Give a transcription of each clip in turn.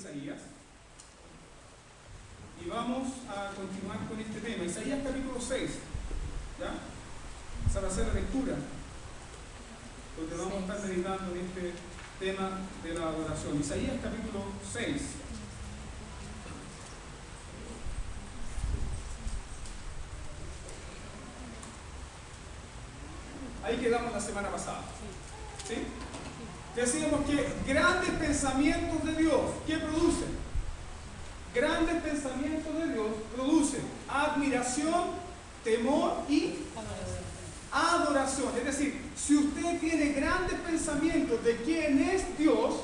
Isaías y vamos a continuar con este tema. Isaías capítulo 6, ¿ya? Esa va a ser la lectura, donde vamos a estar meditando en este tema de la adoración. Isaías capítulo 6. Ahí quedamos la semana pasada. ¿Sí? Decíamos que grandes pensamientos de Dios, ¿qué producen? Grandes pensamientos de Dios producen admiración, temor y adoración. Es decir, si usted tiene grandes pensamientos de quién es Dios,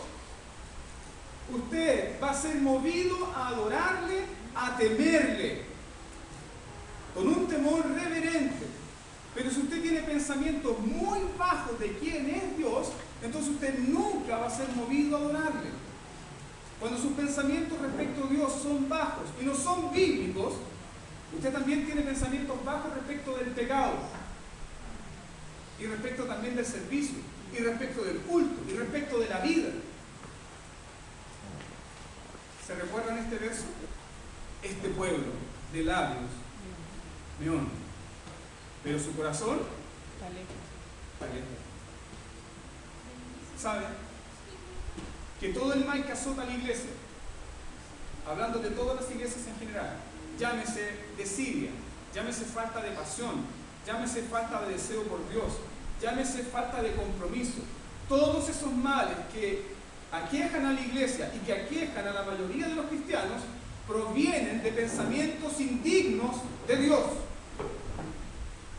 usted va a ser movido a adorarle, a temerle, con un temor reverente. Pero si usted tiene pensamientos muy bajos de quién es Dios, entonces usted nunca va a ser movido a adorarle. Cuando sus pensamientos respecto a Dios son bajos y no son bíblicos, usted también tiene pensamientos bajos respecto del pecado, y respecto también del servicio, y respecto del culto, y respecto de la vida. ¿Se recuerdan este verso? Este pueblo de labios me honra, pero su corazón está lejos. ¿Sabe? Que todo el mal que azota a la iglesia, hablando de todas las iglesias en general, llámese desidia, llámese falta de pasión, llámese falta de deseo por Dios, llámese falta de compromiso, todos esos males que aquejan a la iglesia y que aquejan a la mayoría de los cristianos provienen de pensamientos indignos de Dios.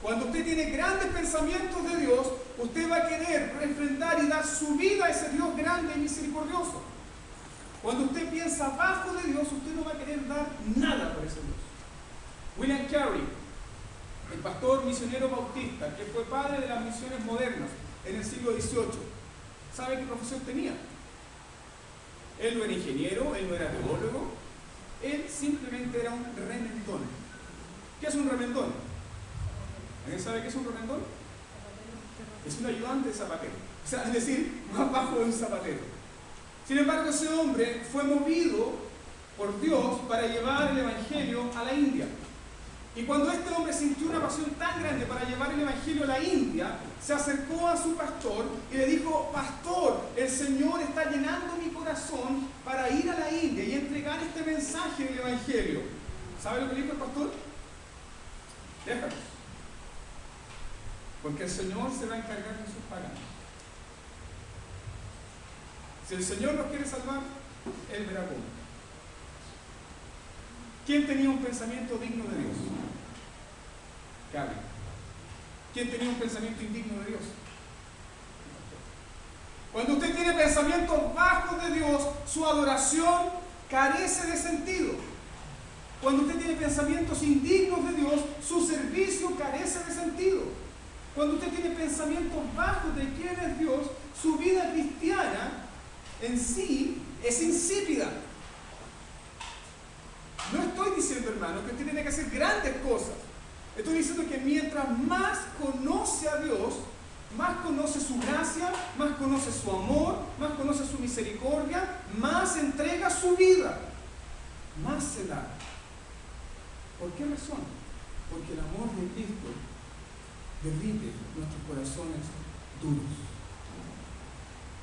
Cuando usted tiene grandes pensamientos de Dios, usted va a querer refrendar y dar su vida a ese Dios grande y misericordioso. Cuando usted piensa bajo de Dios, usted no va a querer dar nada por ese Dios. William Carey, el pastor misionero bautista, que fue padre de las misiones modernas en el siglo XVIII, ¿sabe qué profesión tenía? Él no era ingeniero, él no era teólogo, él simplemente era un remendón. ¿Qué es un remendón? ¿Alguien sabe qué es un remendón? Es un ayudante de zapatero, o sea, es decir, más bajo de un zapatero. Sin embargo, ese hombre fue movido por Dios para llevar el evangelio a la India. Y cuando este hombre sintió una pasión tan grande para llevar el evangelio a la India, se acercó a su pastor y le dijo: pastor, el Señor está llenando mi corazón para ir a la India y entregar este mensaje del evangelio. ¿Sabe lo que dijo el pastor? Déjalo, porque el Señor se va a encargar de sus paganos. Si el Señor nos quiere salvar, Él verá cómo. ¿Quién tenía un pensamiento digno de Dios? Cabe. ¿Quién tenía un pensamiento indigno de Dios? Cuando usted tiene pensamientos bajos de Dios, su adoración carece de sentido. Cuando usted tiene pensamientos indignos de Dios, su servicio carece de sentido. Cuando usted tiene pensamientos bajos de quién es Dios, su vida cristiana en sí es insípida. No estoy diciendo, hermano, que usted tiene que hacer grandes cosas. Estoy diciendo que mientras más conoce a Dios, más conoce su gracia, más conoce su amor, más conoce su misericordia, más entrega su vida, más se da. ¿Por qué razón? Porque el amor de Cristo derrite nuestros corazones duros.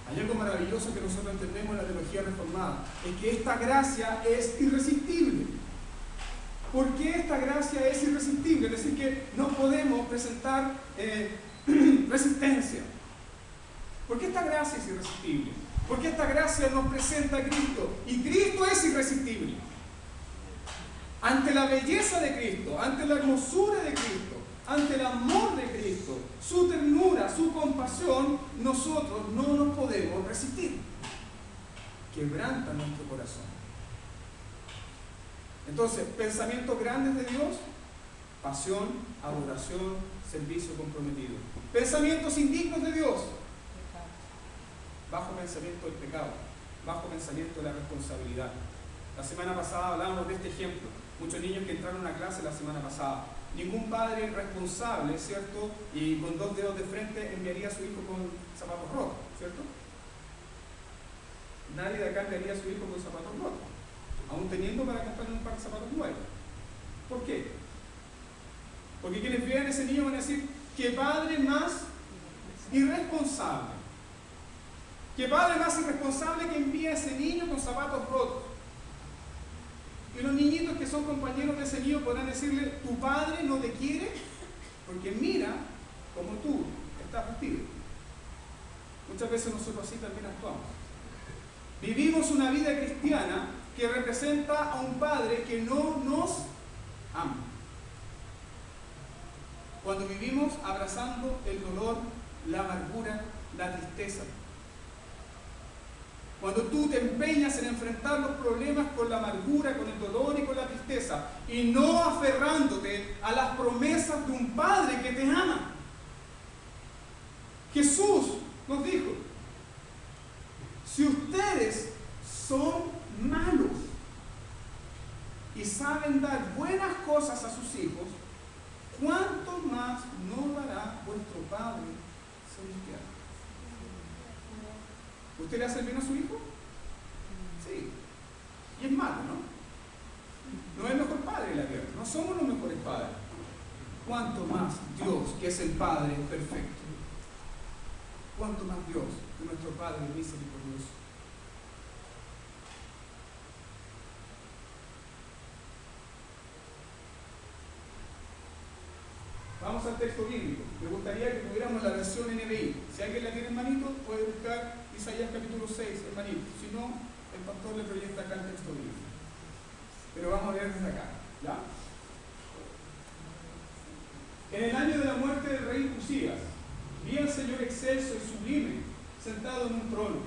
Hay algo maravilloso que nosotros entendemos en la teología reformada, es que esta gracia es irresistible. ¿Por qué esta gracia es irresistible? Es decir, que no podemos presentar resistencia. ¿Por qué esta gracia es irresistible? Porque esta gracia nos presenta a Cristo, y Cristo es irresistible. Ante la belleza de Cristo, ante la hermosura de Cristo, ante el amor de Cristo, su ternura, su compasión, nosotros no nos podemos resistir. Quebranta nuestro corazón. Entonces, pensamientos grandes de Dios: pasión, adoración, servicio comprometido. Pensamientos indignos de Dios: bajo pensamiento del pecado, bajo pensamiento de la responsabilidad. La semana pasada hablábamos de este ejemplo. Muchos niños que entraron a clase la semana pasada. Ningún padre responsable, ¿cierto?, y con 2 dedos de frente enviaría a su hijo con zapatos rojos, ¿cierto? Nadie de acá enviaría a su hijo con zapatos rotos, aún teniendo para comprarle un par de zapatos nuevos. ¿Por qué? Porque quienes vean a ese niño van a decir, ¿qué padre más irresponsable? ¿Qué padre más irresponsable que envía a ese niño con zapatos rotos? Y los niñitos que son compañeros de ese niño podrán decirle, tu padre no te quiere porque mira como tú estás vestido. Muchas veces nosotros así también actuamos. Vivimos una vida cristiana que representa a un padre que no nos ama. Cuando vivimos abrazando el dolor, la amargura, la tristeza. Cuando tú te empeñas en enfrentar los problemas con la amargura, con el dolor y con la tristeza, y no aferrándote a las promesas de un Padre que te ama. Jesús nos dijo, si ustedes son malos y saben dar buenas cosas a sus hijos, ¿cuánto más no dará vuestro Padre celestial? ¿Usted le hace el bien a su hijo? Sí. Y es malo, ¿no? No es el mejor padre de la tierra. No somos los mejores padres. ¿Cuánto más Dios, que es el Padre perfecto? ¿Cuánto más Dios, que nuestro Padre misericordioso? Vamos al texto bíblico. Me gustaría que tuviéramos la versión NBI. Si alguien la tiene en manito, puede buscar Isaías capítulo 6 en manito. Si no, el pastor le proyecta acá el texto bíblico. Pero vamos a leer desde acá. ¿Ya? En el año de la muerte del rey Usías, vi al Señor excelso y sublime, sentado en un trono.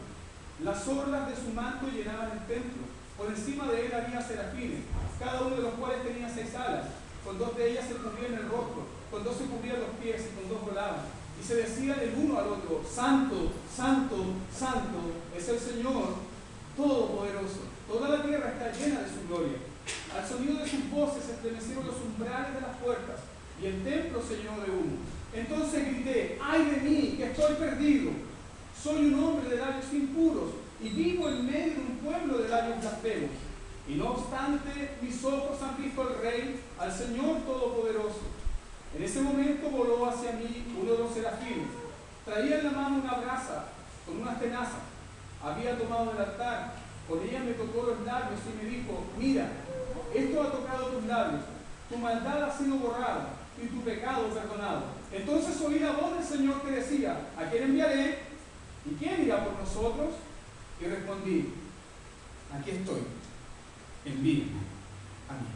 Las orlas de su manto llenaban el templo. Por encima de él había serafines, cada uno de los cuales tenía 6 alas. Con 2 de ellas se cubrían el rostro, con 2 se cubrían los pies y con 2 volaban. Y se decían el uno al otro, Santo, Santo, Santo es el Señor Todopoderoso. Toda la tierra está llena de su gloria. Al sonido de sus voces se estremecieron los umbrales de las puertas y el templo se llenó de humo. Entonces grité, ¡ay de mí, que estoy perdido! Soy un hombre de labios impuros y vivo en medio de un pueblo de labios blasfemos. Y no obstante, mis ojos han visto al Rey, al Señor Todopoderoso. En ese momento voló hacia mí uno de los serafines. Traía en la mano una brasa con unas tenazas. Había tomado el altar, con ella me tocó los labios y me dijo, mira, esto ha tocado tus labios, tu maldad ha sido borrada y tu pecado perdonado. Entonces oí la voz del Señor que decía, ¿a quién enviaré? ¿Y quién irá por nosotros? Y respondí, aquí estoy, envíame a mí.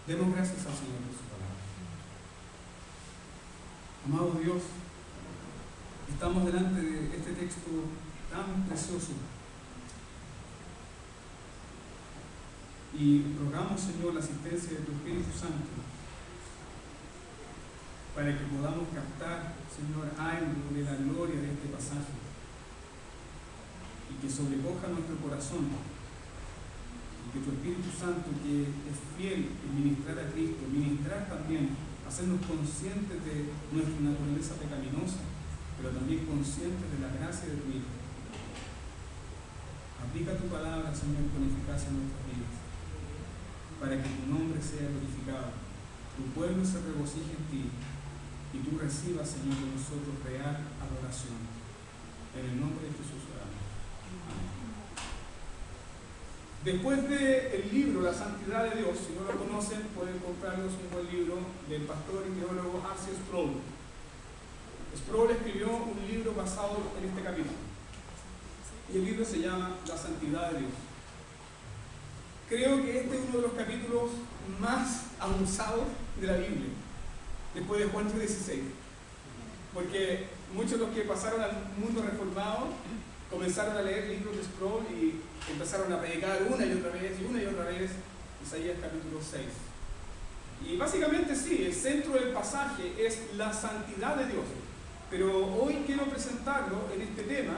Demos gracias al Señor por su palabra. Amado Dios, estamos delante de este texto tan precioso y rogamos, Señor, la asistencia de tu Espíritu Santo para que podamos captar, Señor, algo de la gloria de este pasaje y que sobrecoja nuestro corazón y que tu Espíritu Santo, que es fiel en ministrar a Cristo, ministrar también, hacernos conscientes de nuestra naturaleza pecaminosa, pero también conscientes de la gracia de tu Hijo. Aplica tu palabra, Señor, con eficacia en nuestras vidas, para que tu nombre sea glorificado, tu pueblo se regocije en ti, y tú recibas, Señor, de nosotros real adoración. En el nombre de Jesús oramos. Amén. Después del libro La Santidad de Dios, si no lo conocen, pueden comprarlos, un buen libro del pastor y teólogo R.C. Sproul. Sproul escribió un libro basado en este capítulo. Y el libro se llama La Santidad de Dios. Creo que este es uno de los capítulos más abusados de la Biblia, después de Juan 3:16, porque muchos de los que pasaron al mundo reformado comenzaron a leer libros de Sproul y empezaron a predicar una y otra vez Isaías capítulo 6. Y básicamente sí, el centro del pasaje es la santidad de Dios, pero hoy quiero presentarlo en este tema,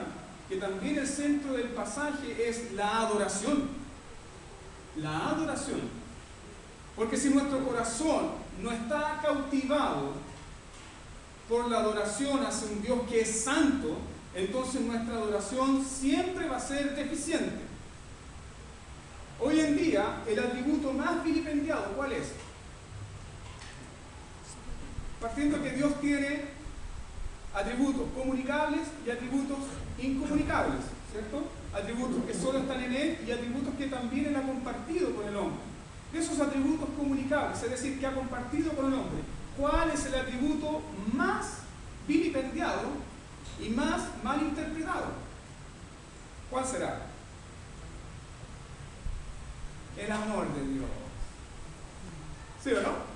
que también el centro del pasaje es la adoración. La adoración. Porque si nuestro corazón no está cautivado por la adoración hacia un Dios que es santo, entonces nuestra adoración siempre va a ser deficiente. Hoy en día, el atributo más vilipendiado, ¿cuál es? Partiendo que Dios tiene atributos comunicables y atributos incomunicables, ¿cierto? Atributos que solo están en Él y atributos que también Él ha compartido con el hombre. De esos atributos comunicables, es decir, que ha compartido con el hombre, ¿cuál es el atributo más vilipendiado y más mal interpretado? ¿Cuál será? El amor de Dios. ¿Sí o no?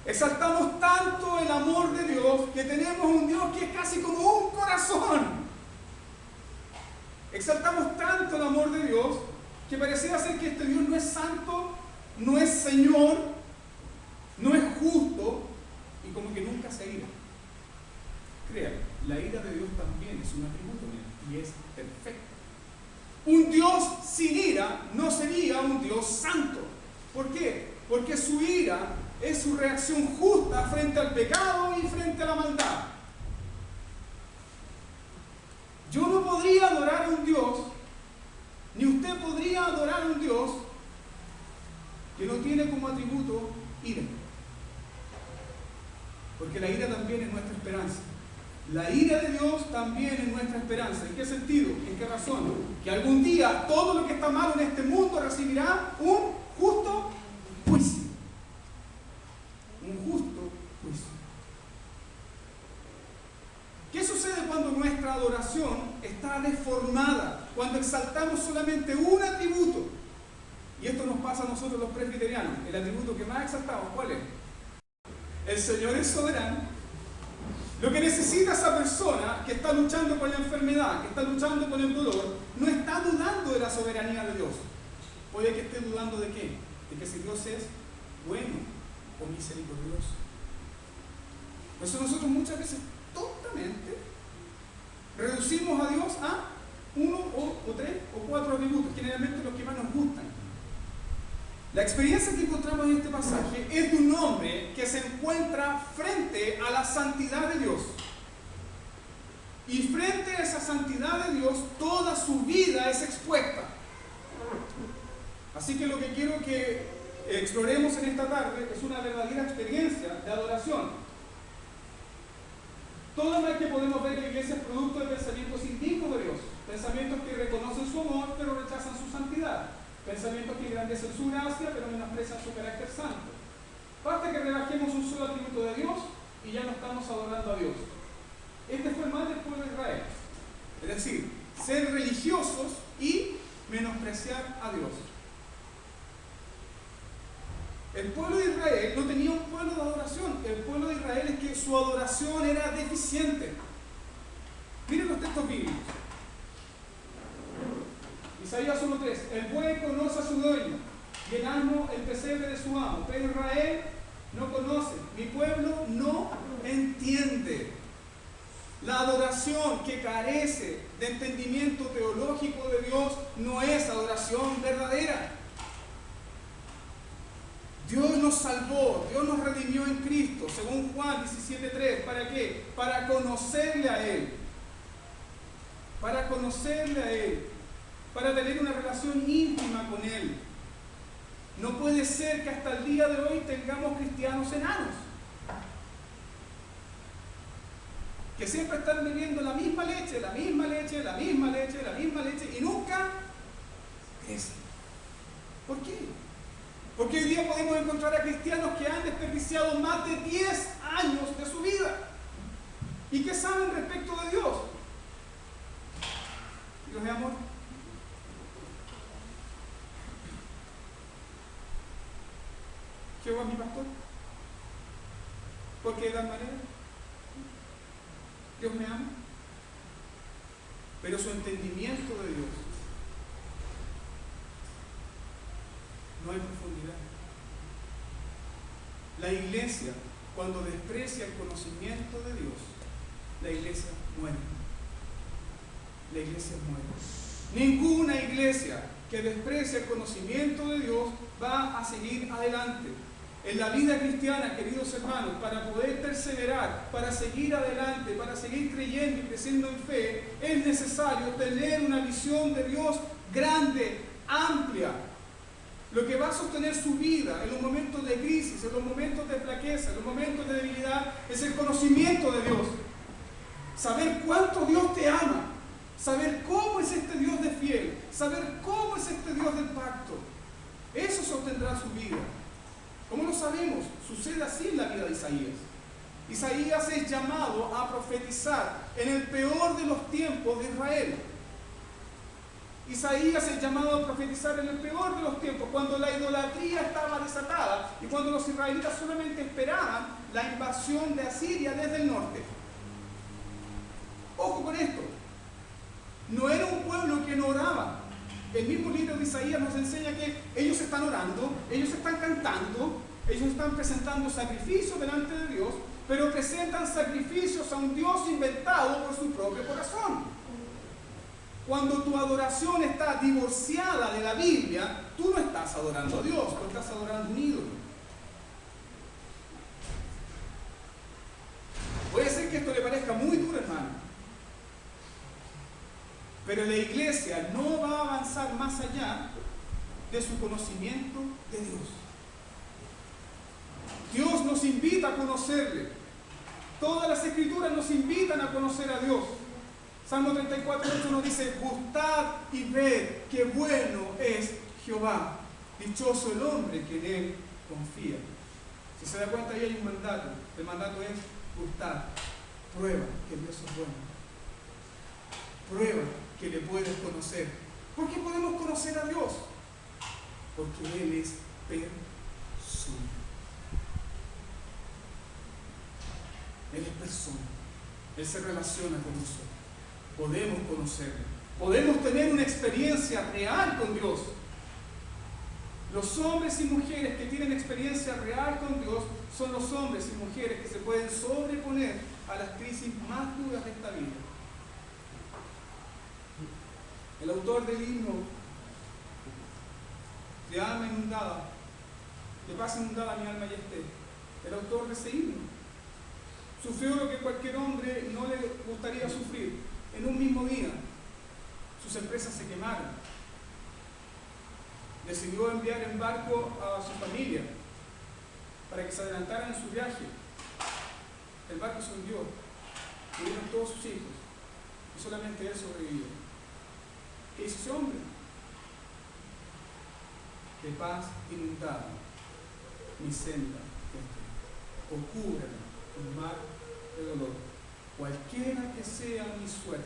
Exaltamos tanto el amor de Dios que tenemos un Dios que es casi como un corazón. Exaltamos tanto el amor de Dios que pareciera ser que este Dios no es santo, no es Señor, no es justo y como que nunca se ira. Créanme, la ira de Dios también es un atributo y es perfecto. Un Dios sin ira no sería un Dios santo. ¿Por qué? Porque su ira es su reacción justa frente al pecado y frente a la maldad. Yo no podría adorar a un Dios, ni usted podría adorar a un Dios que no tiene como atributo ira. Porque la ira también es nuestra esperanza. La ira de Dios también es nuestra esperanza. ¿En qué sentido? ¿En qué razón? Que algún día todo lo que está malo en este mundo recibirá un justo juicio. Un justo juicio. ¿Qué sucede cuando nuestra adoración está deformada? Cuando exaltamos solamente un atributo. Y esto nos pasa a nosotros los presbiterianos. El atributo que más exaltamos, ¿cuál es? El Señor es soberano. Lo que necesita esa persona que está luchando con la enfermedad, que está luchando con el dolor, no está dudando de la soberanía de Dios. Puede que esté dudando de qué? De que si Dios es bueno o misericordioso. Por eso nosotros muchas veces tontamente reducimos a Dios a uno o tres o cuatro atributos, generalmente los que más nos gustan. La experiencia que encontramos en este pasaje es de un hombre que se encuentra frente a la santidad de Dios. Y frente a esa santidad de Dios, toda su vida es expuesta. Así que lo que quiero que exploremos en esta tarde es una verdadera experiencia de adoración. Todo lo que podemos ver en la iglesia es producto de pensamientos indignos de Dios. Pensamientos que reconocen su amor, pero rechazan su santidad. Pensamientos que engrandecen su gracia, pero menosprecian su carácter santo. Basta que rebajemos un solo atributo de Dios y ya no estamos adorando a Dios. Este fue el mal del pueblo de Israel. Es decir, ser religiosos y menospreciar a Dios. El pueblo de Israel no tenía un pueblo de adoración. El pueblo de Israel es que su adoración era deficiente. Miren los textos bíblicos. Isaías 1:3. El buey conoce a su dueño y el asno el pesebre de su amo. Pero Israel no conoce. Mi pueblo no entiende. La adoración que carece de entendimiento teológico de Dios no es adoración verdadera. Dios nos salvó, Dios nos redimió en Cristo, según Juan 17:3. ¿Para qué? Para conocerle a Él. Para conocerle a Él. Para tener una relación íntima con Él. No puede ser que hasta el día de hoy tengamos cristianos enanos. Que siempre están bebiendo la misma leche, la misma leche, la misma leche, la misma leche y nunca crecen. ¿Por qué? Porque hoy día podemos encontrar a cristianos que han desperdiciado más de 10 años de su vida. ¿Y qué saben respecto de Dios? Dios es amor. Jehová es mi pastor. ¿Por qué de tal manera? Dios me ama. Pero su entendimiento de Dios no hay profundidad. La iglesia, cuando desprecia el conocimiento de Dios, la iglesia muere. La iglesia muere. Ninguna iglesia que desprecia el conocimiento de Dios va a seguir adelante. En la vida cristiana, queridos hermanos, para poder perseverar, para seguir adelante, para seguir creyendo y creciendo en fe, es necesario tener una visión de Dios grande, amplia. Lo que va a sostener su vida en los momentos de crisis, en los momentos de flaqueza, en los momentos de debilidad, es el conocimiento de Dios. Saber cuánto Dios te ama, saber cómo es este Dios de fiel, saber cómo es este Dios del pacto. Eso sostendrá su vida. ¿Cómo lo sabemos? Sucede así en la vida de Isaías. Isaías es llamado a profetizar en el peor de los tiempos de Israel. Isaías es llamado a profetizar en el peor de los tiempos, cuando la idolatría estaba desatada y cuando los israelitas solamente esperaban la invasión de Asiria desde el norte. Ojo con esto. No era un pueblo que no oraba. El mismo libro de Isaías nos enseña que ellos están orando, ellos están cantando, ellos están presentando sacrificios delante de Dios, pero presentan sacrificios a un Dios inventado por su propio corazón. Cuando tu adoración está divorciada de la Biblia, tú no estás adorando a Dios, tú estás adorando a un ídolo. Puede ser que esto le parezca muy duro, hermano. Pero la iglesia no va a avanzar más allá de su conocimiento de Dios. Dios nos invita a conocerle. Todas las escrituras nos invitan a conocer a Dios. Salmo 34:8 nos dice: gustad y ved qué bueno es Jehová. Dichoso el hombre que en él confía. Si se da cuenta, ahí hay un mandato. El mandato es gustad. Prueba que Dios es bueno. Prueba que le puedes conocer. ¿Por qué podemos conocer a Dios? Porque Él es persona. Él es persona. Él se relaciona con nosotros. Podemos conocerle. Podemos tener una experiencia real con Dios. Los hombres y mujeres que tienen experiencia real con Dios son los hombres y mujeres que se pueden sobreponer a las crisis más duras de esta vida. El autor del himno de alma inundada, de paz inundada mi alma y esté, el autor de ese himno, sufrió lo que cualquier hombre no le gustaría sufrir. En un mismo día, sus empresas se quemaron. Decidió enviar en barco a su familia para que se adelantaran en su viaje. El barco se hundió, murieron todos sus hijos y solamente él sobrevivió. ¿Qué hizo ese hombre? De paz inundada mi senda esté, o cúbrame un mar de dolor, cualquiera que sea mi suerte.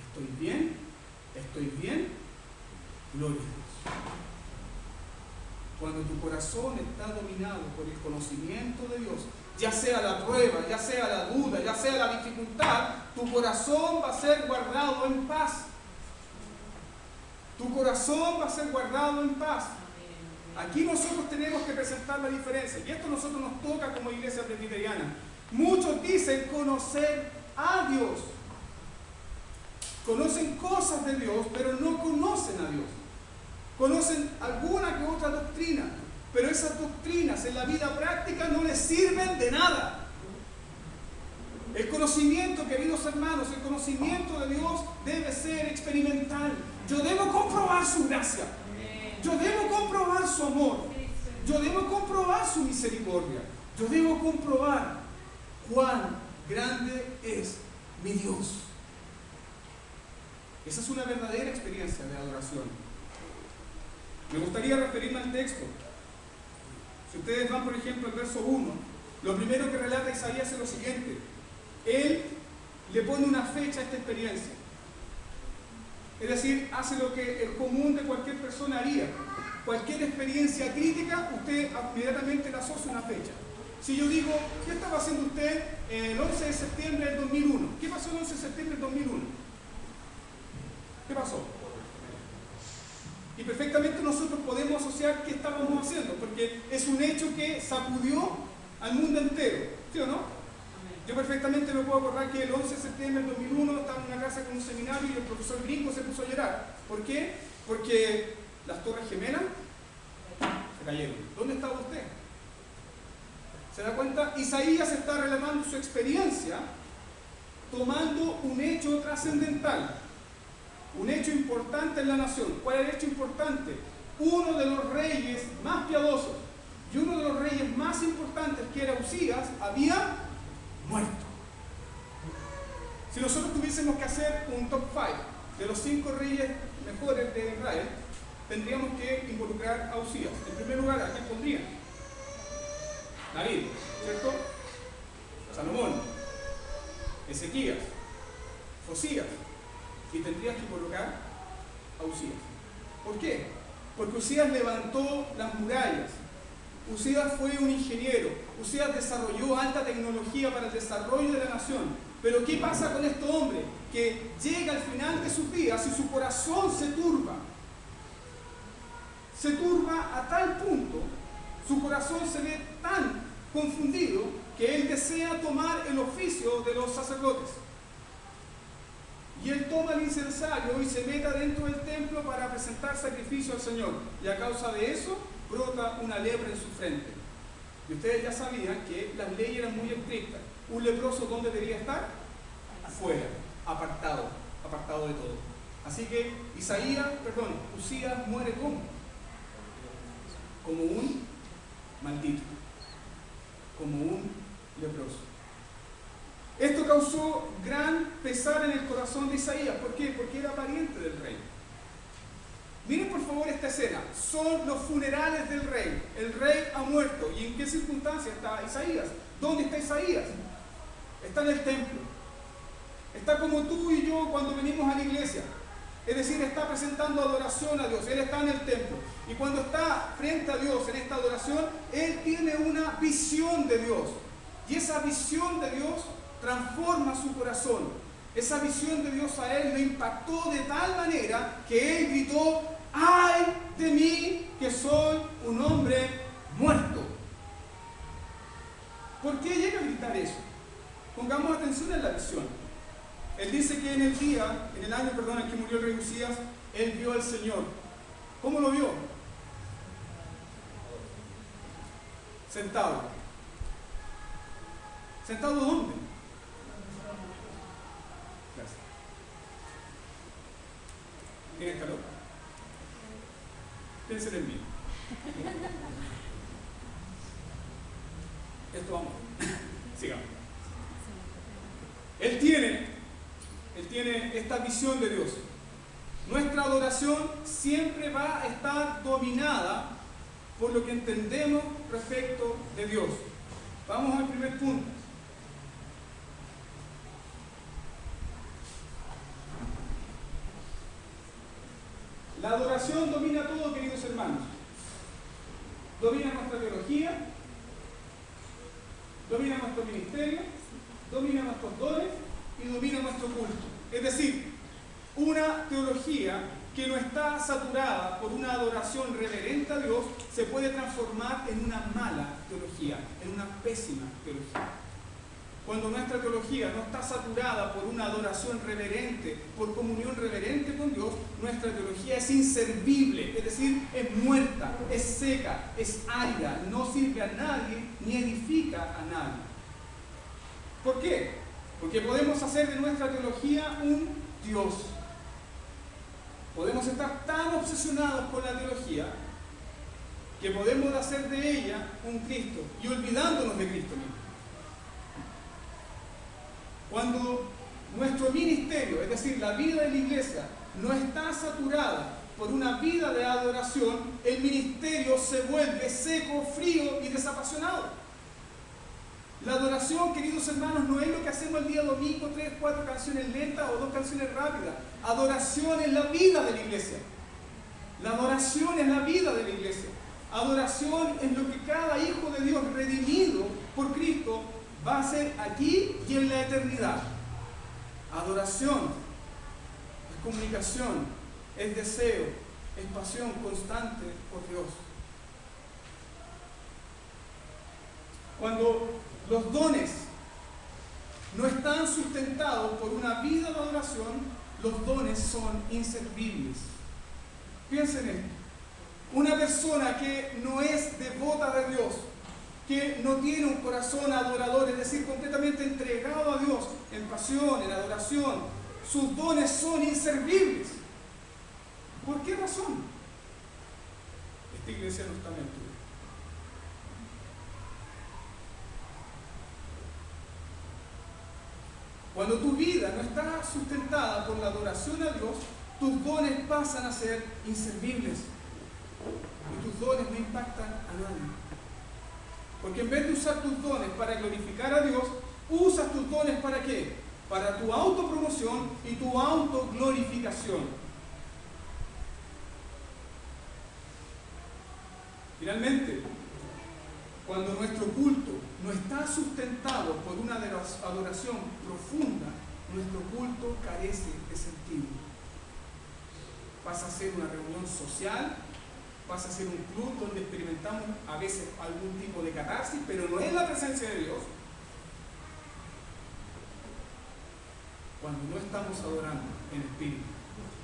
Estoy bien, gloria a Dios. Cuando tu corazón está dominado por el conocimiento de Dios, ya sea la prueba, ya sea la duda, ya sea la dificultad, tu corazón va a ser guardado en paz. Tu corazón va a ser guardado en paz. Aquí nosotros tenemos que presentar la diferencia, y esto a nosotros nos toca como iglesia presbiteriana. Muchos dicen conocer a Dios. Conocen cosas de Dios, pero no conocen a Dios. Conocen alguna que otra doctrina, pero esas doctrinas en la vida práctica no les sirven de nada. El conocimiento, queridos hermanos, el conocimiento de Dios debe ser experimental. Yo debo comprobar su gracia. Yo debo comprobar su amor. Yo debo comprobar su misericordia. Yo debo comprobar cuán grande es mi Dios. Esa es una verdadera experiencia de adoración. Me gustaría referirme al texto. Si ustedes van, por ejemplo, al verso 1, lo primero que relata Isaías es lo siguiente. Él le pone una fecha a esta experiencia. Es decir, hace lo que el común de cualquier persona haría. Cualquier experiencia crítica, usted inmediatamente le asocia una fecha. Si yo digo, ¿qué estaba haciendo usted el 11 de septiembre del 2001? ¿Qué pasó el 11 de septiembre del 2001? ¿Qué pasó? Y perfectamente nosotros podemos asociar qué estábamos haciendo, porque es un hecho que sacudió al mundo entero, ¿sí o no? Yo perfectamente me puedo acordar que el 11 de septiembre del 2001 estaba en una clase con un seminario y el profesor gringo se puso a llorar. ¿Por qué? Porque las Torres Gemelas se cayeron. ¿Dónde estaba usted? ¿Se da cuenta? Isaías está relatando su experiencia tomando un hecho trascendental, un hecho importante en la nación. ¿Cuál es el hecho importante? Uno de los reyes más piadosos y uno de los reyes más importantes, que era Usías, había muerto. Si nosotros tuviésemos que hacer un top 5 de los 5 reyes mejores de Israel, tendríamos que involucrar a Usías. En primer lugar, ¿a quién pondrían? David, ¿cierto? Salomón, Ezequías, Josías, y tendrías que involucrar a Usías. ¿Por qué? Porque Usías levantó las murallas, Usías fue un ingeniero, Usías desarrolló alta tecnología para el desarrollo de la nación. Pero ¿qué pasa con este hombre? Que llega al final de sus días y su corazón se turba. Se turba a tal punto, su corazón se ve tan confundido, que él desea tomar el oficio de los sacerdotes. Y él toma el incensario y se mete dentro del templo para presentar sacrificio al Señor. Y a causa de eso, brota una lepra en su frente. Y ustedes ya sabían que las leyes eran muy estrictas. Un leproso, ¿dónde debería estar? Afuera, apartado de todo. Así que Usías muere como un maldito, como un leproso. Esto causó gran pesar en el corazón de Isaías. ¿Por qué? Porque era pariente del rey. Miren por favor esta escena. Son los funerales del rey. El rey ha muerto. ¿Y en qué circunstancia está Isaías? ¿Dónde está Isaías? Está en el templo. Está como tú y yo cuando venimos a la iglesia. Es decir, está presentando adoración a Dios. Él está en el templo. Y cuando está frente a Dios en esta adoración, él tiene una visión de Dios. Y esa visión de Dios transforma su corazón. Esa visión de Dios a él lo impactó de tal manera que él gritó: ¡ay de mí, que soy un hombre muerto! ¿Por qué llega a gritar eso? Pongamos atención en la visión. Él dice que en el año en que murió el rey Usías, él vio al Señor. ¿Cómo lo vio? Sentado. ¿Sentado dónde? Gracias. ¿Tienes calor? Piensen en mí. Esto vamos. Sigamos. Él tiene esta visión de Dios. Nuestra adoración siempre va a estar dominada por lo que entendemos respecto de Dios. Vamos al primer punto. La adoración domina todo, queridos hermanos. Domina nuestra teología, domina nuestro ministerio, domina nuestros dones y domina nuestro culto. Es decir, una teología que no está saturada por una adoración reverente a Dios se puede transformar en una mala teología, en una pésima teología. Cuando nuestra teología no está saturada por una adoración reverente, por comunión reverente con Dios, nuestra teología es inservible, es decir, es muerta, es seca, es árida, no sirve a nadie ni edifica a nadie. ¿Por qué? Porque podemos hacer de nuestra teología un Dios. Podemos estar tan obsesionados con la teología que podemos hacer de ella un Cristo y olvidándonos de Cristo mismo. Cuando nuestro ministerio, es decir, la vida de la iglesia, no está saturada por una vida de adoración, el ministerio se vuelve seco, frío y desapasionado. La adoración, queridos hermanos, no es lo que hacemos el día domingo, 3, 4 canciones lentas o 2 canciones rápidas. Adoración es la vida de la iglesia. La adoración es la vida de la iglesia. Adoración es lo que cada hijo de Dios redimido por Cristo va a hacer aquí y en la eternidad. Adoración es comunicación, es deseo, es pasión constante por Dios. Cuando los dones no están sustentados por una vida de adoración, los dones son inservibles. Piensen en esto. Una persona que no es devota de Dios, que no tiene un corazón adorador, es decir, completamente entregado a Dios en pasión, en adoración, sus dones son inservibles. ¿Por qué razón? Esta iglesia no está en altura. Cuando tu vida no está sustentada por la adoración a Dios, tus dones pasan a ser inservibles. Y tus dones no impactan a nadie. Porque en vez de usar tus dones para glorificar a Dios, usas tus dones ¿para qué? Para tu autopromoción y tu autoglorificación. Finalmente, cuando nuestro culto no está sustentado por una adoración profunda, nuestro culto carece de sentido. Pasa a ser una reunión social, pasa a ser un club donde experimentamos a veces algún tipo de catarsis, pero no es la presencia de Dios. Cuando no estamos adorando en espíritu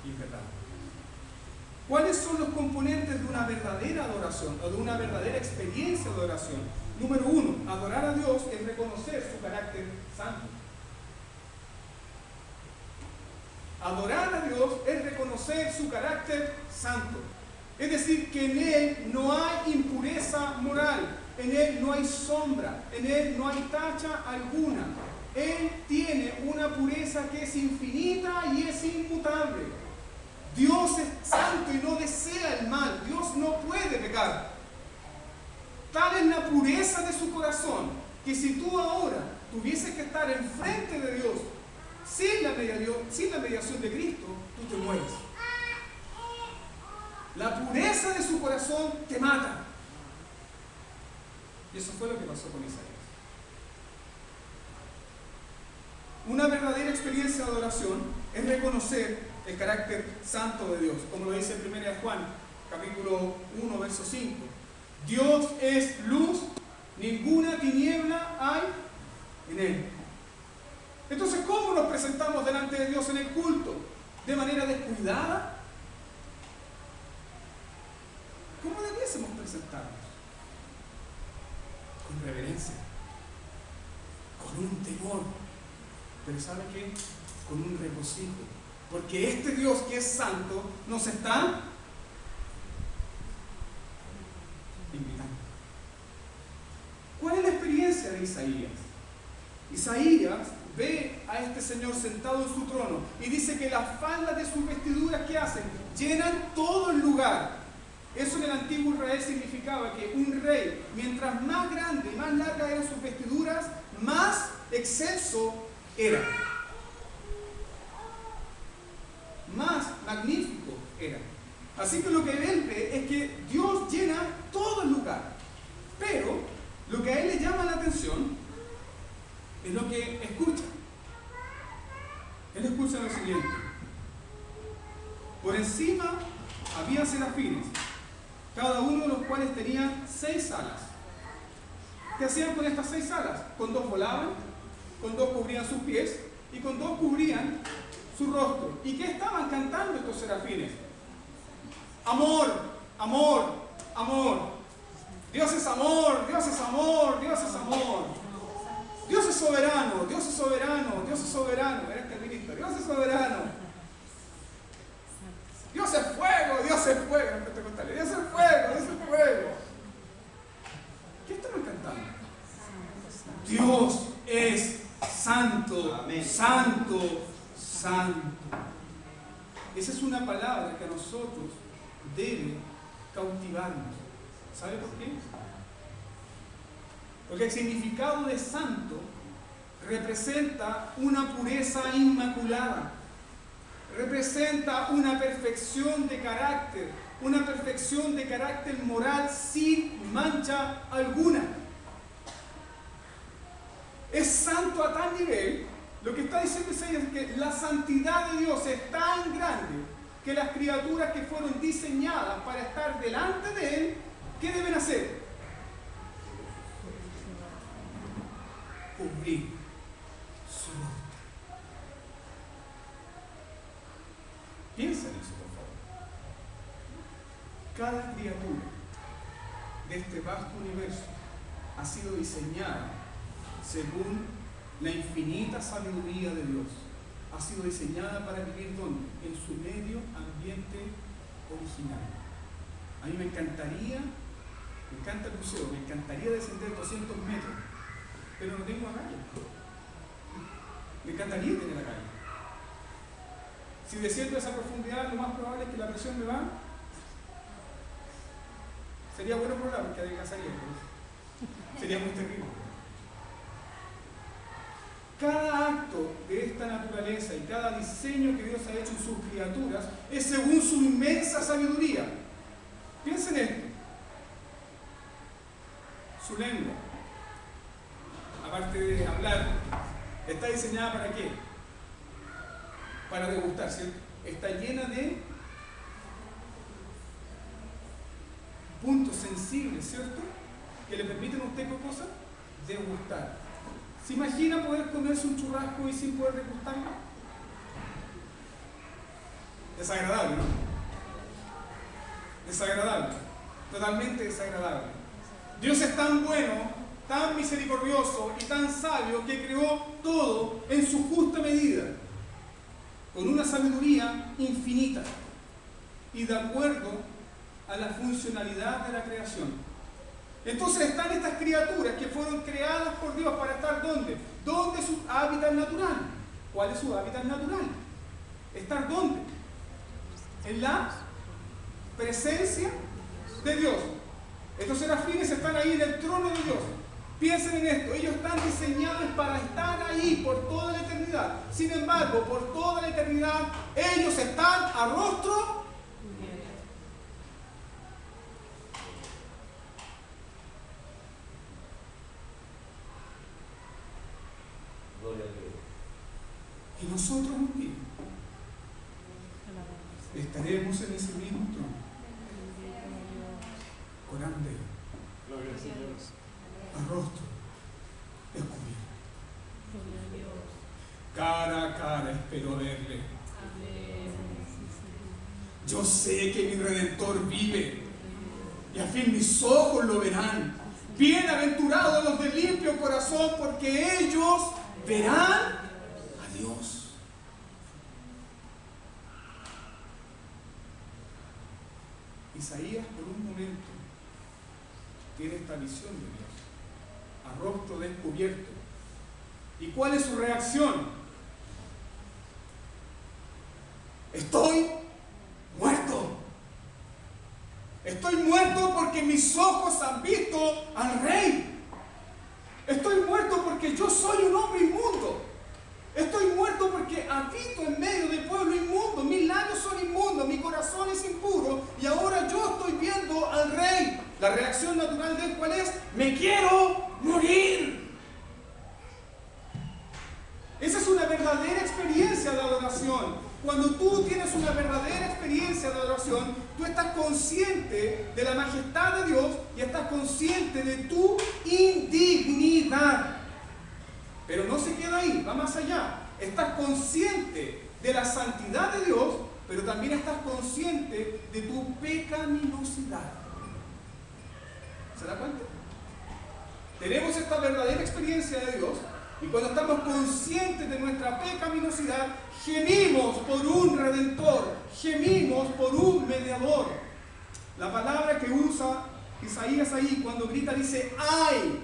y en verdad. ¿Cuáles son los componentes de una verdadera adoración o de una verdadera experiencia de adoración? Número 1, adorar a Dios es reconocer su carácter santo. Adorar a Dios es reconocer su carácter santo. Es decir, que en Él no hay impureza moral, en Él no hay sombra, en Él no hay tacha alguna. Él tiene una pureza que es infinita y es inmutable. Dios es santo y no desea el mal. Dios no puede pecar. Tal es la pureza de su corazón que si tú ahora tuvieses que estar enfrente de Dios sin la mediación de Cristo, tú te mueres. La pureza de su corazón te mata. Y eso fue lo que pasó con Isaías. Una verdadera experiencia de adoración es reconocer el carácter santo de Dios, como lo dice en 1 Juan, capítulo 1, verso 5. Dios es luz, ninguna tiniebla hay en Él. Entonces, ¿cómo nos presentamos delante de Dios en el culto? ¿De manera descuidada? ¿Cómo debiésemos presentarnos? Con reverencia, con un temor, pero ¿sabe qué? Con un regocijo. Porque este Dios que es santo nos está invitando. ¿Cuál es la experiencia de Isaías? Isaías ve a este Señor sentado en su trono y dice que las faldas de sus vestiduras, ¿qué hacen? Llenan todo el lugar. Eso en el antiguo Israel significaba que un rey, mientras más grande y más largas eran sus vestiduras, más excelso era. Más magnífico era. Así que lo que él ve es que Dios llena todo el lugar. Pero lo que a él le llama la atención es lo que escucha. Él escucha lo siguiente. Por encima había serafines, cada uno de los cuales tenía 6 alas. ¿Qué hacían con estas 6 alas? Con 2 volaban, con 2 cubrían sus pies y con 2 cubrían su rostro. ¿Y qué estaban cantando estos serafines? Amor, amor, amor. Dios es amor, Dios es amor, Dios es amor. Dios es soberano, Dios es soberano, Dios es soberano. Era el ministro, Dios es soberano. Dios es fuego, Dios es fuego. Dios es fuego, Dios es fuego. ¿Qué estaban cantando? Dios es santo, amén. Santo, santo. Esa es una palabra que a nosotros debe cautivarnos. ¿Sabe por qué? Porque el significado de santo representa una pureza inmaculada, representa una perfección de carácter moral sin mancha alguna. Es santo a tal nivel, lo que está diciendo Isaías es que la santidad de Dios es tan grande que las criaturas que fueron diseñadas para estar delante de Él, ¿qué deben hacer? Cubrir su rostro. Piensa en eso, por favor. Cada criatura de este vasto universo ha sido diseñada según la infinita sabiduría de Dios. Ha sido diseñada para vivir ¿dónde? En su medio ambiente original. A mí me encanta el buceo, me encantaría descender 200 metros, pero no tengo agallas. Me encantaría tener agallas. Si desciendo a esa profundidad, lo más probable es que la presión me va. Sería bueno probar porque adelgazaría, pero sería muy terrible. Cada acto de esta naturaleza y cada diseño que Dios ha hecho en sus criaturas es según su inmensa sabiduría. Piensen esto. Su lengua, aparte de hablar, está diseñada ¿para qué? Para degustar, ¿cierto? Está llena de puntos sensibles, ¿cierto? Que le permiten a usted ¿qué cosa? Degustar. ¿Se imagina poder comerse un churrasco y sin poder degustarlo? Desagradable, ¿no? Desagradable. Totalmente desagradable. Dios es tan bueno, tan misericordioso y tan sabio que creó todo en su justa medida, con una sabiduría infinita y de acuerdo a la funcionalidad de la creación. Entonces están estas criaturas que fueron creadas por Dios para estar ¿dónde? ¿Dónde es su hábitat natural? ¿Cuál es su hábitat natural? ¿Estar dónde? En la presencia de Dios. Estos serafines están ahí en el trono de Dios. Piensen en esto, ellos están diseñados para estar ahí por toda la eternidad. Sin embargo, por toda la eternidad, ellos están a rostro. Y nosotros un día estaremos en ese mismo trono. Orando a rostro descubierto. Cara a cara espero verle. Yo sé que mi Redentor vive y a fin mis ojos lo verán. Bienaventurados los de limpio corazón, porque ellos verán a Dios. Isaías por un momento tiene esta visión de Dios, a rostro descubierto. ¿Y cuál es su reacción? Estoy muerto. Estoy muerto porque mis ojos han visto al Rey. Estoy muerto porque yo soy un hombre inmundo. Estoy muerto porque habito en medio del pueblo inmundo. Mis labios son inmundos, mi corazón es impuro y ahora yo estoy viendo al Rey. La reacción natural de él, ¿cuál es? ¡Me quiero morir! Esa es una verdadera experiencia de adoración. Cuando tú tienes una verdadera experiencia de adoración, tú estás consciente de la majestad de Dios y estás consciente de tu indignidad. Pero no se queda ahí, va más allá. Estás consciente de la santidad de Dios, pero también estás consciente de tu pecaminosidad. ¿Se da cuenta? Tenemos esta verdadera experiencia de Dios y cuando estamos conscientes de nuestra pecaminosidad, gemimos por un Redentor, gemimos por un mediador. La palabra que usa Isaías ahí cuando grita dice ¡ay!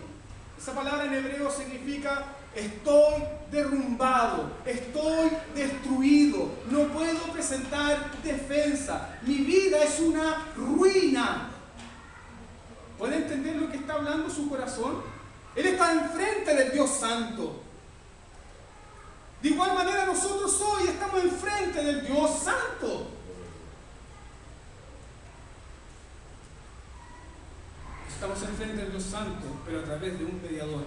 Esa palabra en hebreo significa estoy derrumbado, estoy destruido, no puedo presentar defensa, mi vida es una ruina. ¿Puede entender lo que está hablando su corazón? Él está enfrente del Dios Santo. De igual manera nosotros hoy estamos enfrente del Dios Santo. Estamos enfrente del Dios Santo, pero a través de un mediador.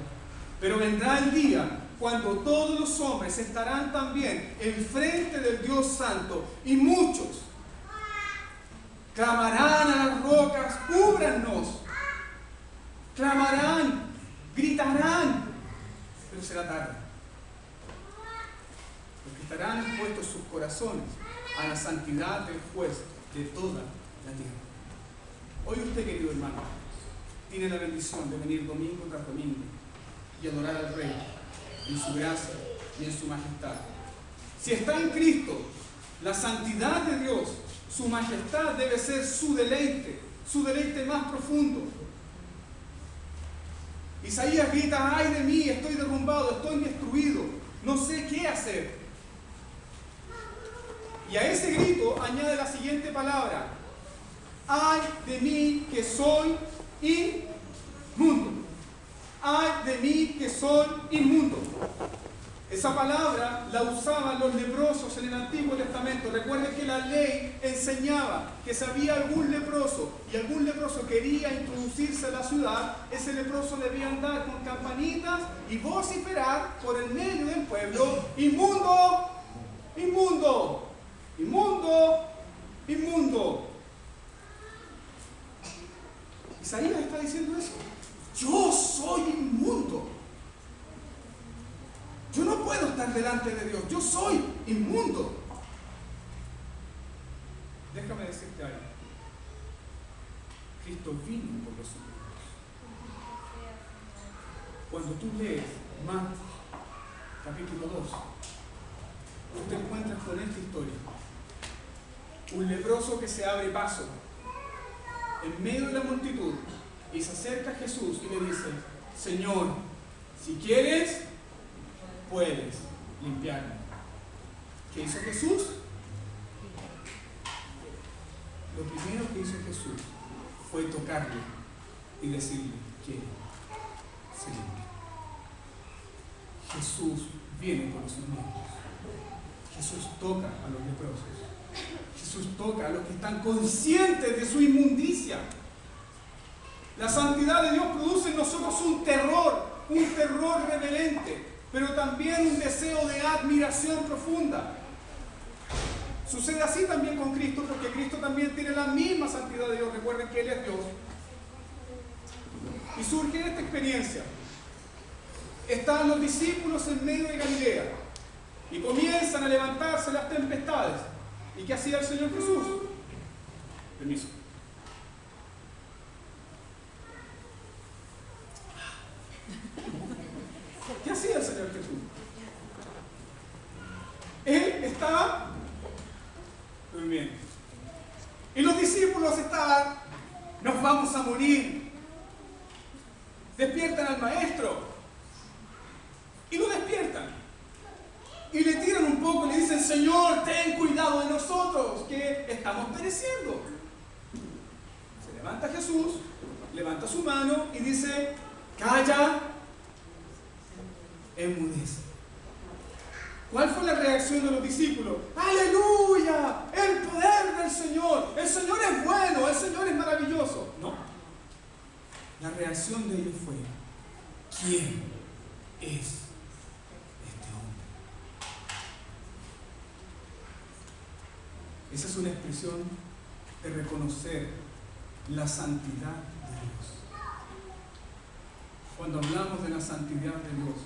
Pero vendrá el día cuando todos los hombres estarán también enfrente del Dios Santo y muchos clamarán a las rocas, cúbranos. Clamarán, gritarán, pero será tarde. Porque estarán expuestos sus corazones a la santidad del juez de toda la tierra. Hoy usted, querido hermano, tiene la bendición de venir domingo tras domingo y adorar al Rey en su gracia y en su majestad. Si está en Cristo, la santidad de Dios, su majestad debe ser su deleite más profundo. Isaías grita: ay de mí, estoy derrumbado, estoy destruido, no sé qué hacer. Y a ese grito añade la siguiente palabra: ay de mí que soy inmundo. Ay de mí que soy inmundo. Esa palabra la usaban los leprosos en el Antiguo Testamento. Recuerden que la ley enseñaba que si había algún leproso y algún leproso quería introducirse a la ciudad, ese leproso debía andar con campanitas y vociferar por el medio del pueblo: inmundo, inmundo, inmundo, inmundo. Isaías está diciendo eso. Yo soy inmundo. Yo no puedo estar delante de Dios. Yo soy inmundo. Déjame decirte algo. Cristo vino por los inmundos. Cuando tú lees Marcos capítulo 2, tú te encuentras con esta historia. Un leproso que se abre paso en medio de la multitud y se acerca a Jesús y le dice: Señor, si quieres, puedes limpiarme. ¿Qué hizo Jesús? Lo primero que hizo Jesús fue tocarle y decirle que se limpie. Jesús viene por los inmundos. Jesús toca a los leprosos. Jesús toca a los que están conscientes de su inmundicia. La santidad de Dios produce en nosotros un terror reverente, pero también un deseo de admiración profunda. Sucede así también con Cristo, porque Cristo también tiene la misma santidad de Dios. Recuerden que Él es Dios. Y surge esta experiencia. Están los discípulos en medio de Galilea y comienzan a levantarse las tempestades. ¿Y qué hacía el Señor Jesús? Permiso. ¿Qué hacía el Señor Jesús? Él estaba durmiendo. Y los discípulos estaban: nos vamos a morir. Despiertan al maestro. Y lo despiertan. Y le tiran un poco y le dicen: Señor, ten cuidado de nosotros, que estamos pereciendo. Se levanta Jesús, levanta su mano y dice: calla, enmudece. ¿Cuál fue la reacción de los discípulos? ¡Aleluya! ¡El poder del Señor! ¡El Señor es bueno! ¡El Señor es maravilloso! No. La reacción de ellos fue: ¿quién es este hombre? Esa es una expresión de reconocer la santidad de Dios. Cuando hablamos de la santidad de Dios,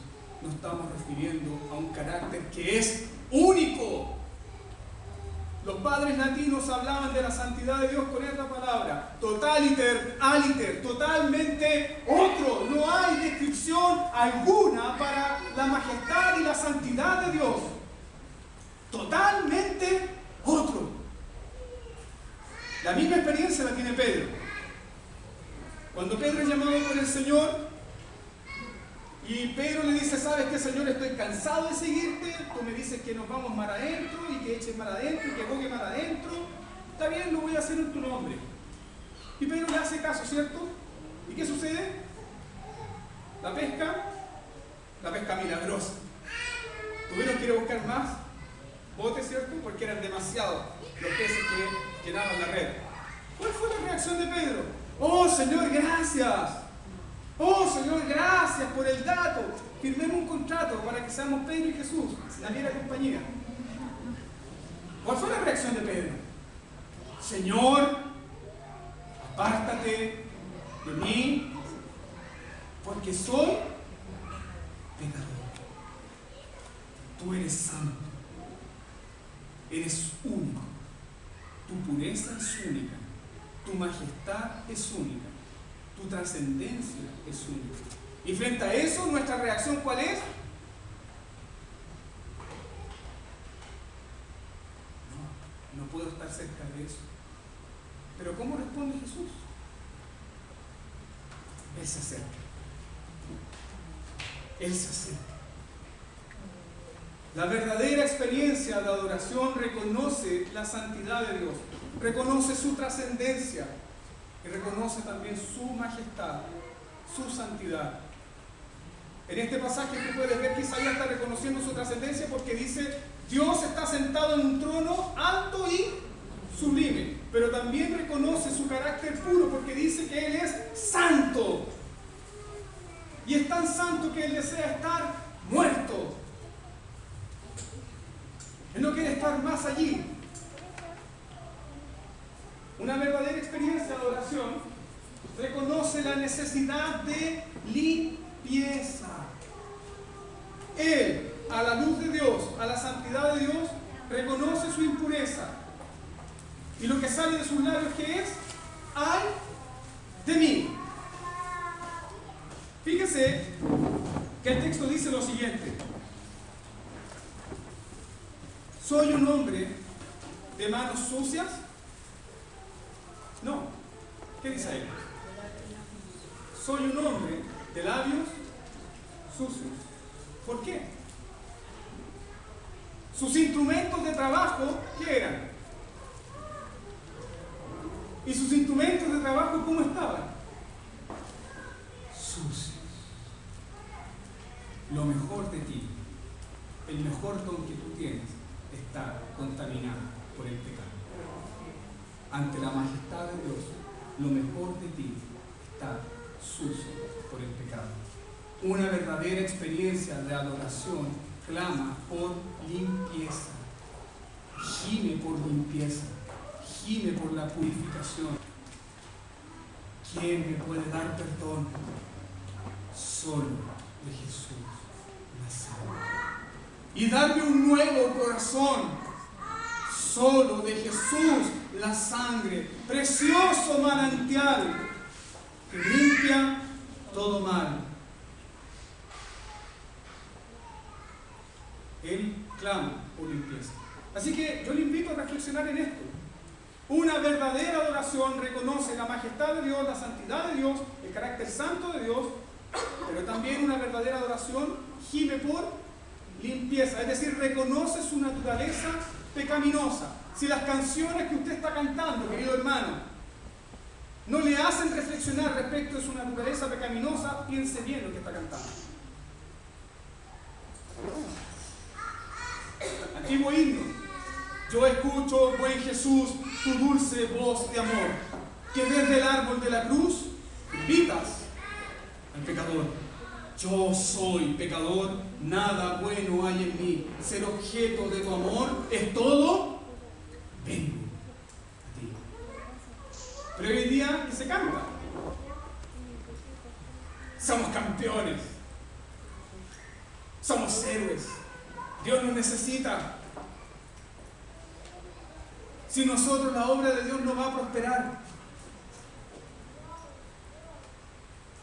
nos estamos refiriendo a un carácter que es único. Los padres latinos hablaban de la santidad de Dios con esta palabra: totaliter, aliter, totalmente otro. No hay descripción alguna para la majestad y la santidad de Dios. Totalmente otro. La misma experiencia la tiene Pedro. Cuando Pedro es llamado por el Señor, y Pedro le dice: ¿sabes qué, Señor? Estoy cansado de seguirte. Tú me dices que nos vamos mar adentro y que eches mar adentro y que bogue mar adentro. Está bien, lo voy a hacer en tu nombre. Y Pedro le hace caso, ¿cierto? ¿Y qué sucede? La pesca milagrosa. Tuvieron que ir a buscar más botes, ¿cierto? Porque eran demasiados los peces que llenaban la red. ¿Cuál fue la reacción de Pedro? ¡Oh, Señor, gracias! ¡Oh, Señor, gracias por el dato! Firmemos un contrato para que seamos Pedro y Jesús, naviera compañía. ¿Cuál fue la reacción de Pedro? Señor, apártate de mí, porque soy pecador. Tú eres santo, eres único, tu pureza es única, tu majestad es única. Tu trascendencia es única. Y frente a eso, nuestra reacción, ¿cuál es? No puedo estar cerca de eso. Pero ¿cómo responde Jesús? Él se acerca. Él se acerca. La verdadera experiencia de adoración reconoce la santidad de Dios, reconoce su trascendencia y reconoce también su majestad, su santidad. En este pasaje tú puedes ver que Isaías está reconociendo su trascendencia porque dice: Dios está sentado en un trono alto y sublime, pero también reconoce su carácter puro porque dice que Él es santo. Y es tan santo que Él desea estar muerto. Él no quiere estar más allí. Una verdadera experiencia de adoración reconoce la necesidad de limpieza. Él, a la luz de Dios, a la santidad de Dios, reconoce su impureza. Y lo que sale de sus labios, ¿qué es? ¡Ay de mí! Fíjese que el texto dice lo siguiente: ¿soy un hombre de manos sucias? No. ¿Qué dice ahí? Soy un hombre de labios sucios. ¿Por qué? Sus instrumentos de trabajo, ¿qué eran? ¿Y sus instrumentos de trabajo cómo estaban? Sucios. Lo mejor de ti, el mejor don que tú tienes, está contaminado por el pecado. Ante la majestad de Dios, lo mejor de ti está sucio por el pecado. Una verdadera experiencia de adoración clama por limpieza, gime por limpieza, gime por la purificación. ¿Quién me puede dar perdón? Solo de Jesús, la sangre. Y darme un nuevo corazón. Solo de Jesús, la sangre. Precioso manantial que limpia todo mal. Él clama por limpieza. Así que yo le invito a reflexionar en esto. Una verdadera adoración reconoce la majestad de Dios, la santidad de Dios, el carácter santo de Dios, pero también una verdadera adoración gime por limpieza, es decir, reconoce su naturaleza pecaminosa. Si las canciones que usted está cantando, querido hermano, no le hacen reflexionar respecto de su naturaleza pecaminosa, piense bien lo que está cantando. Antiguo himno: yo escucho, buen Jesús, tu dulce voz de amor, que desde el árbol de la cruz invitas al pecador. Yo soy pecador, nada bueno hay en mí. Ser objeto de tu amor es todo. Vengo a ti. Pero hoy en día, ¿qué se canta? Somos campeones. Somos héroes. Dios nos necesita. Sin nosotros la obra de Dios no va a prosperar.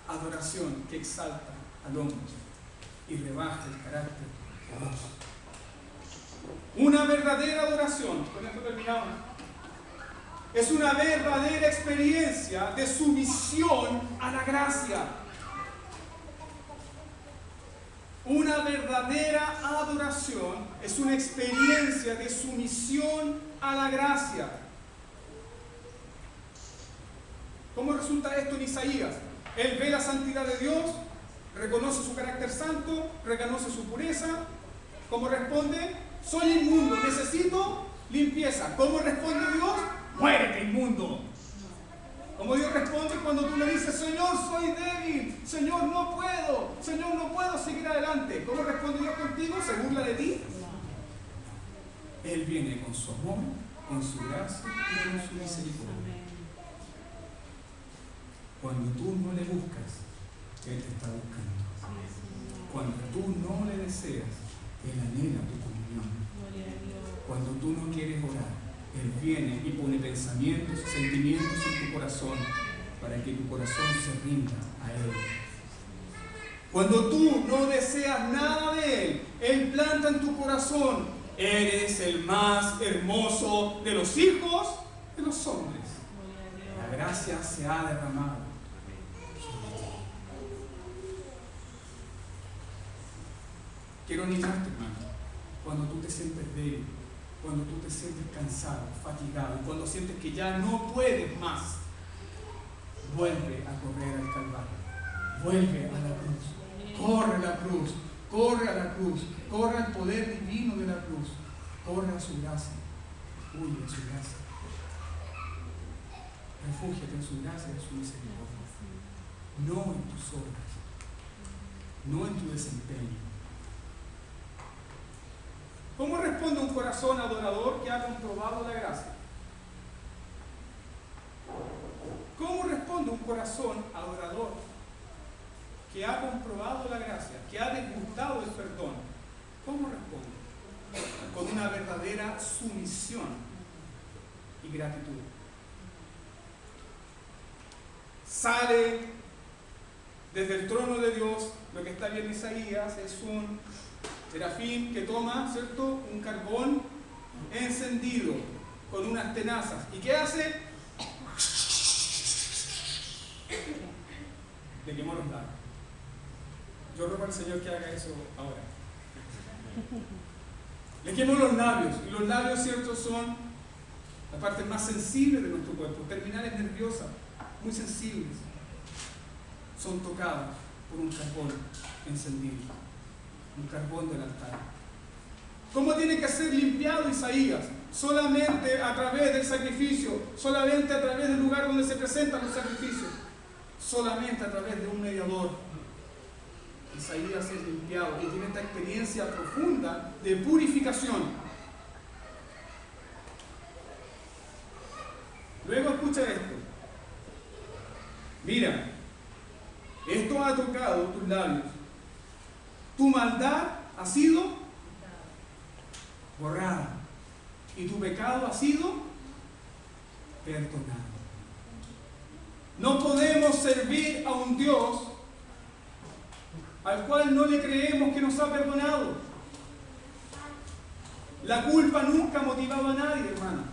Adoración que exalta al hombre y rebaja el carácter de Dios. Una verdadera adoración, con esto terminamos, es una verdadera experiencia de sumisión a la gracia. Una verdadera adoración es una experiencia de sumisión a la gracia. ¿Cómo resulta esto en Isaías? Él ve la santidad de Dios, reconoce su carácter santo, reconoce su pureza. ¿Cómo responde? Soy inmundo, necesito limpieza. ¿Cómo responde Dios? Muérete, inmundo. ¿Cómo Dios responde cuando tú le dices: Señor, soy débil, Señor, no puedo seguir adelante? ¿Cómo responde Dios contigo? ¿Se burla de ti? Él viene con su amor, con su gracia y con su misericordia. Cuando tú no le buscas, Él te está buscando. Cuando tú no le deseas, Él anhela tu comunión. Cuando tú no quieres orar, Él viene y pone pensamientos, sentimientos en tu corazón para que tu corazón se rinda a Él. Cuando tú no deseas nada de Él, Él planta en tu corazón: eres el más hermoso de los hijos de los hombres. La gracia se ha derramado. Quiero animarte, hermano, cuando tú te sientes débil, cuando tú te sientes cansado, fatigado, cuando sientes que ya no puedes más, vuelve a correr al Calvario, vuelve a la cruz, corre a la cruz, corre a la cruz, corre al poder divino de la cruz, corre a su gracia, huye a su gracia, refúgiate en su gracia y en su misericordia, no en tus obras, no en tu desempeño. ¿Cómo responde un corazón adorador que ha comprobado la gracia? ¿Cómo responde un corazón adorador que ha comprobado la gracia, que ha degustado el perdón? ¿Cómo responde? Con una verdadera sumisión y gratitud. Sale desde el trono de Dios, lo que está bien en Isaías, es un serafín que toma, ¿cierto?, un carbón encendido con unas tenazas. ¿Y qué hace? Le quemó los labios. Yo ruego al Señor que haga eso ahora. Le quemó los labios. Y los labios, ¿cierto?, son la parte más sensible de nuestro cuerpo. Terminales nerviosas, muy sensibles. Son tocadas por un carbón encendido. Un carbón del altar. ¿Cómo tiene que ser limpiado Isaías? Solamente a través del sacrificio, solamente a través del lugar donde se presentan los sacrificios, solamente a través de un mediador. Isaías es limpiado y tiene esta experiencia profunda de purificación. Luego escucha esto. Mira, esto ha tocado tus labios. Tu maldad ha sido borrada y tu pecado ha sido perdonado. No podemos servir a un Dios al cual no le creemos que nos ha perdonado. La culpa nunca ha motivado a nadie, hermano.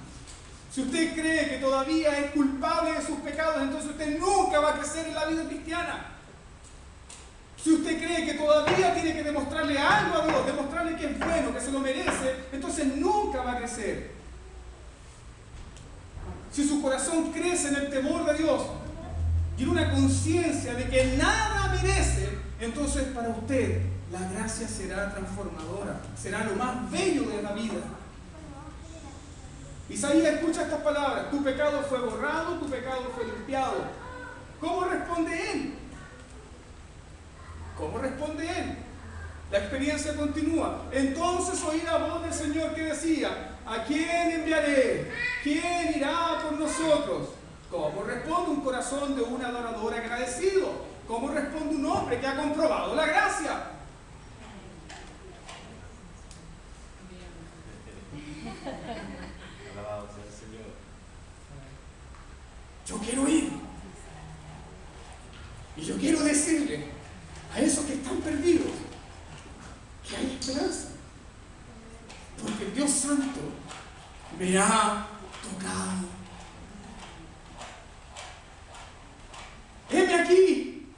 Si usted cree que todavía es culpable de sus pecados, entonces usted nunca va a crecer en la vida cristiana. Si usted cree que todavía tiene que demostrarle algo a Dios, demostrarle que es bueno, que se lo merece, entonces nunca va a crecer. Si su corazón crece en el temor de Dios y en una conciencia de que nada merece, entonces para usted la gracia será transformadora, será lo más bello de la vida. Isaías escucha estas palabras: tu pecado fue borrado, tu pecado fue limpiado. ¿Cómo responde él? ¿Cómo responde él? La experiencia continúa. Entonces oí la voz del Señor que decía: ¿a quién enviaré? ¿Quién irá por nosotros? ¿Cómo responde un corazón de un adorador agradecido? ¿Cómo responde un hombre que ha comprobado la gracia? Alabado sea el Señor. Yo quiero ir. Y yo quiero decirle a esos que están perdidos que hay esperanza. Porque el Dios Santo me ha tocado. Heme aquí,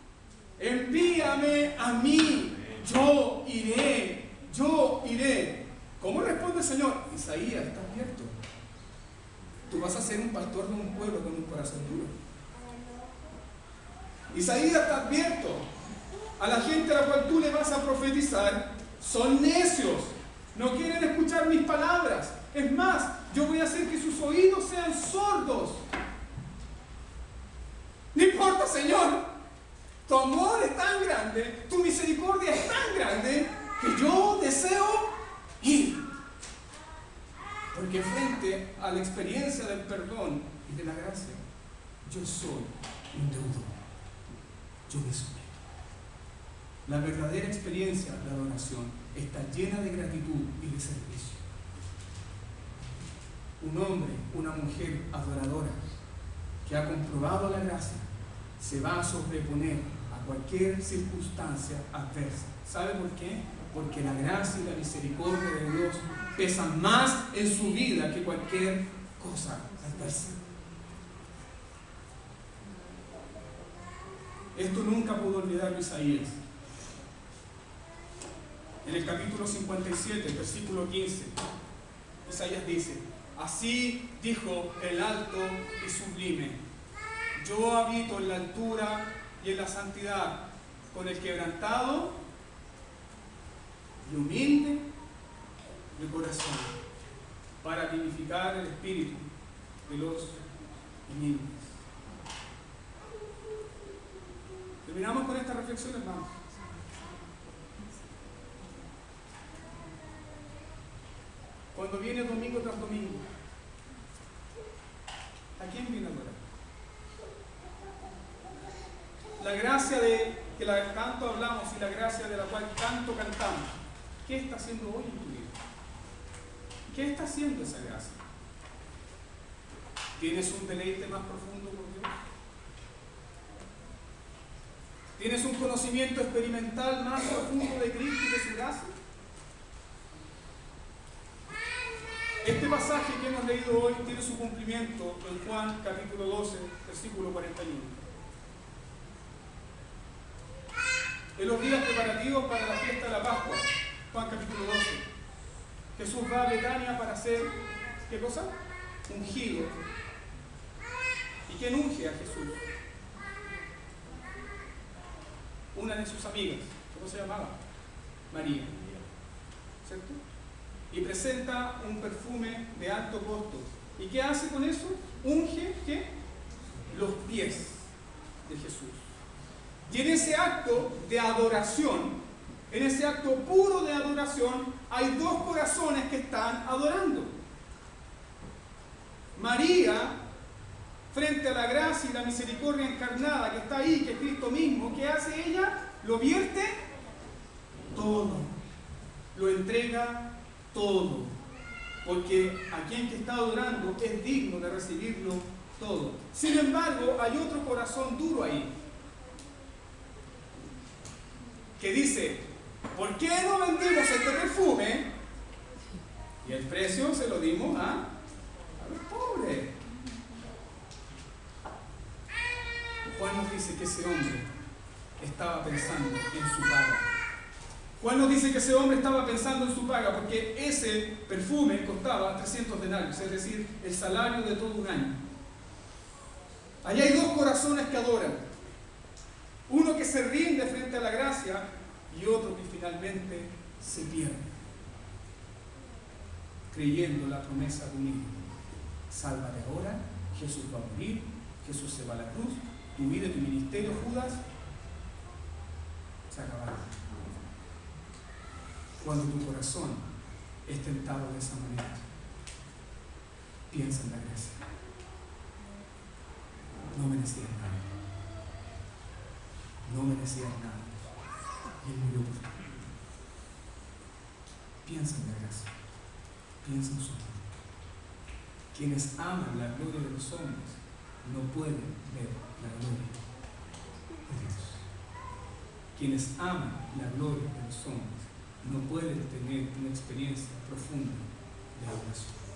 envíame a mí, yo iré, yo iré. ¿Cómo responde el Señor? Isaías, está abierto. Tú vas a ser un pastor de un pueblo con un corazón duro. Isaías está abierto. A la gente a la cual tú le vas a profetizar son necios, no quieren escuchar mis palabras. Es más, yo voy a hacer que sus oídos sean sordos. No importa, Señor, tu amor es tan grande, tu misericordia es tan grande, que yo deseo ir. Porque frente a la experiencia del perdón y de la gracia, yo soy un deudor. Yo me someto. La verdadera experiencia de adoración está llena de gratitud y de servicio. Un hombre, una mujer adoradora que ha comprobado la gracia, se va a sobreponer a cualquier circunstancia adversa. ¿Sabe por qué? Porque la gracia y la misericordia de Dios pesan más en su vida que cualquier cosa adversa. Esto nunca pudo olvidarlo Isaías. En el capítulo 57, versículo 15, Isaías dice: así dijo el alto y sublime: yo habito en la altura y en la santidad, con el quebrantado y humilde de corazón, para vivificar el espíritu de los humildes. Terminamos con esta reflexión, hermanos. Cuando viene domingo tras domingo, ¿a quién viene a adorar? La gracia de que tanto hablamos y la gracia de la cual tanto cantamos, ¿qué está haciendo hoy en tu vida? ¿Qué está haciendo esa gracia? ¿Tienes un deleite más profundo por Dios? ¿Tienes un conocimiento experimental más profundo de Cristo y de su gracia? Este pasaje que hemos leído hoy tiene su cumplimiento en Juan capítulo 12, versículo 41. En los días preparativos para la fiesta de la Pascua, Juan capítulo 12, Jesús va a Betania para ser, ¿qué cosa? Ungido. ¿Y quién unge a Jesús? Una de sus amigas. ¿Cómo se llamaba? María. ¿Cierto? Y presenta un perfume de alto costo. ¿Y qué hace con eso? Unge, ¿qué? Los pies de Jesús. Y en ese acto de adoración, en ese acto puro de adoración, hay dos corazones que están adorando. María, frente a la gracia y la misericordia encarnada que está ahí, que es Cristo mismo, ¿qué hace ella? Lo vierte todo, lo entrega todo, porque a quien que está adorando es digno de recibirlo todo. Sin embargo, hay otro corazón duro ahí, que dice: ¿por qué no vendimos este perfume? Y el precio se lo dimos a los pobres. Juan nos dice que ese hombre estaba pensando en su paga. Juan nos dice que ese hombre estaba pensando en su paga, porque ese perfume costaba 300 denarios, es decir, el salario de todo un año. Allí hay dos corazones que adoran. Uno que se rinde frente a la gracia y otro que finalmente se pierde, creyendo la promesa de un hijo. Sálvate ahora, Jesús va a morir, Jesús se va a la cruz, tu vida y tu ministerio, Judas, se acabaron. Cuando tu corazón es tentado de esa manera, piensa en la gracia. No merecías nada. No merecías nada. Y Él murió por ti. Piensa en la gracia. Piensa en su amor. Quienes aman la gloria de los hombres no pueden ver la gloria de Dios. Quienes aman la gloria de los hombres no pueden tener una experiencia profunda de adoración.